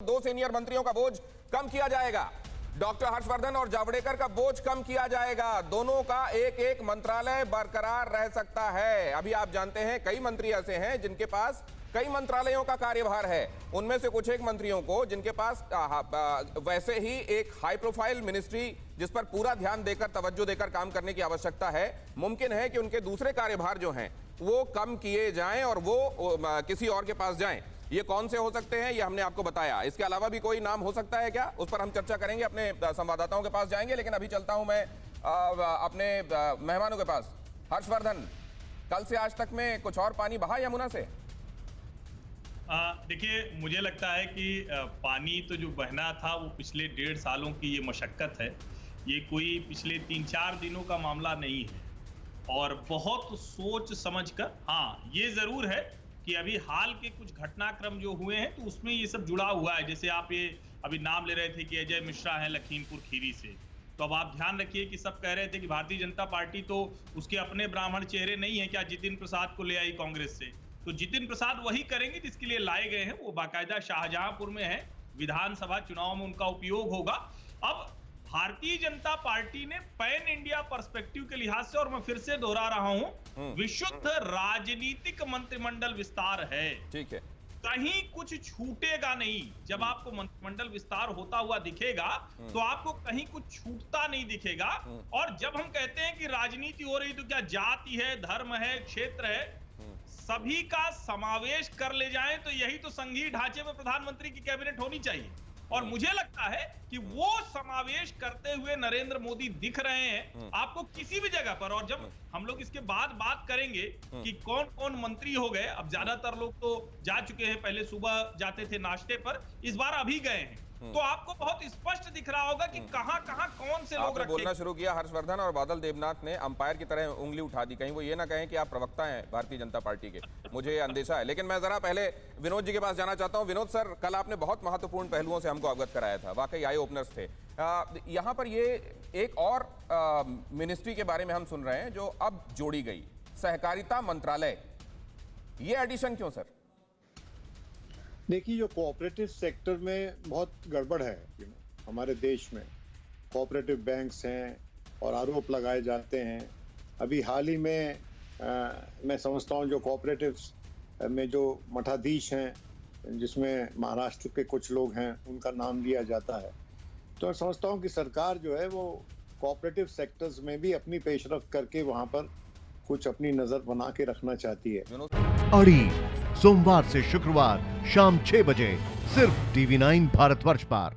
दो सीनियर मंत्रियों का बोझ कम किया जाएगा। डॉक्टर हर्षवर्धन और जावड़ेकर का बोझ कम किया जाएगा। दोनों का एक एक मंत्रालय बरकरार रह सकता है। अभी आप जानते हैं कई मंत्री ऐसे हैं जिनके पास कई मंत्रालयों का कार्यभार है। उनमें से कुछ एक मंत्रियों को जिनके पास वैसे ही एक हाई प्रोफाइल मिनिस्ट्री जिस पर पूरा ध्यान देकर तवज्जो देकर काम करने की आवश्यकता है, मुमकिन है कि उनके दूसरे कार्यभार जो हैं वो कम किए जाएं और वो किसी और के पास जाएं। ये कौन से हो सकते हैं ये हमने आपको बताया। इसके अलावा भी कोई नाम हो सकता है क्या, उस पर हम चर्चा करेंगे, अपने संवाददाताओं के पास जाएंगे। लेकिन अभी चलता हूं मैं अपने मेहमानों के पास। हर्षवर्धन, कल से आज तक में कुछ और पानी बहा यमुना से? देखिए, मुझे लगता है कि पानी तो जो बहना था वो पिछले 1.5 सालों की ये मशक्कत है। ये कोई पिछले 3-4 दिनों का मामला नहीं है और बहुत सोच समझकर, हाँ ये जरूर है कि अभी हाल के कुछ घटनाक्रम जो हुए हैं तो उसमें ये सब जुड़ा हुआ है। जैसे आप ये अभी नाम ले रहे थे कि अजय मिश्रा है लखीमपुर खीरी से, तो अब आप ध्यान रखिए कि सब कह रहे थे कि भारतीय जनता पार्टी तो उसके अपने ब्राह्मण चेहरे नहीं है क्या, जितिन प्रसाद को ले आई कांग्रेस से, तो जितिन प्रसाद वही करेंगे जिसके लिए लाए गए हैं। वो बाकायदा शाहजहांपुर में है, विधानसभा चुनाव में उनका उपयोग होगा। अब भारतीय जनता पार्टी ने पैन इंडिया पर्सपेक्टिव के लिहाज से, और मैं फिर से दोहरा रहा हूं, विशुद्ध राजनीतिक मंत्रिमंडल विस्तार है। ठीक है, कहीं कुछ छूटेगा नहीं। जब आपको मंत्रिमंडल विस्तार होता हुआ दिखेगा तो आपको कहीं कुछ छूटता नहीं दिखेगा। और जब हम कहते हैं कि राजनीति हो रही तो क्या जाति है, धर्म है, क्षेत्र है, सभी का समावेश कर ले जाएं तो यही तो संघीय ढांचे में प्रधानमंत्री की कैबिनेट होनी चाहिए। और मुझे लगता है कि वो समावेश करते हुए नरेंद्र मोदी दिख रहे हैं आपको किसी भी जगह पर। और जब हम लोग इसके बाद बात करेंगे कि कौन कौन मंत्री हो गए, अब ज्यादातर लोग तो जा चुके हैं, पहले सुबह जाते थे नाश्ते पर, इस बार अभी गए हैं, तो आपको बहुत स्पष्ट दिख रहा होगा कि कहां कहां कौन से लोग रखे। बोलना शुरू किया हर्षवर्धन, और बादल देवनाथ ने अंपायर की तरह उंगली उठा दी। कहीं वो ये ना कहें कि आप प्रवक्ता हैं भारतीय जनता पार्टी के, मुझे ये अंदेशा है। लेकिन मैं जरा पहले विनोद जी के पास जाना चाहता हूं। विनोद सर, कल आपने बहुत महत्वपूर्ण पहलुओं से हमको अवगत कराया था, वाकई आई ओपनर्स थे। यहाँ पर ये एक और मिनिस्ट्री के बारे में हम सुन रहे हैं जो अब जोड़ी गई, सहकारिता मंत्रालय। ये एडिशन क्यों सर? देखिए, जो कोऑपरेटिव सेक्टर में बहुत गड़बड़ है हमारे देश में। कोऑपरेटिव बैंक्स हैं और आरोप लगाए जाते हैं। अभी हाल ही में मैं समझता हूँ जो कोऑपरेटिव में जो मठाधीश हैं, जिसमें महाराष्ट्र के कुछ लोग हैं, उनका नाम लिया जाता है। तो मैं समझता हूँ कि सरकार जो है वो कोऑपरेटिव सेक्टर्स में भी अपनी पेशरफ्त करके वहाँ पर कुछ अपनी नजर बना के रखना चाहती है। अड़ी सोमवार से शुक्रवार शाम 6 बजे सिर्फ TV9 भारतवर्ष पर।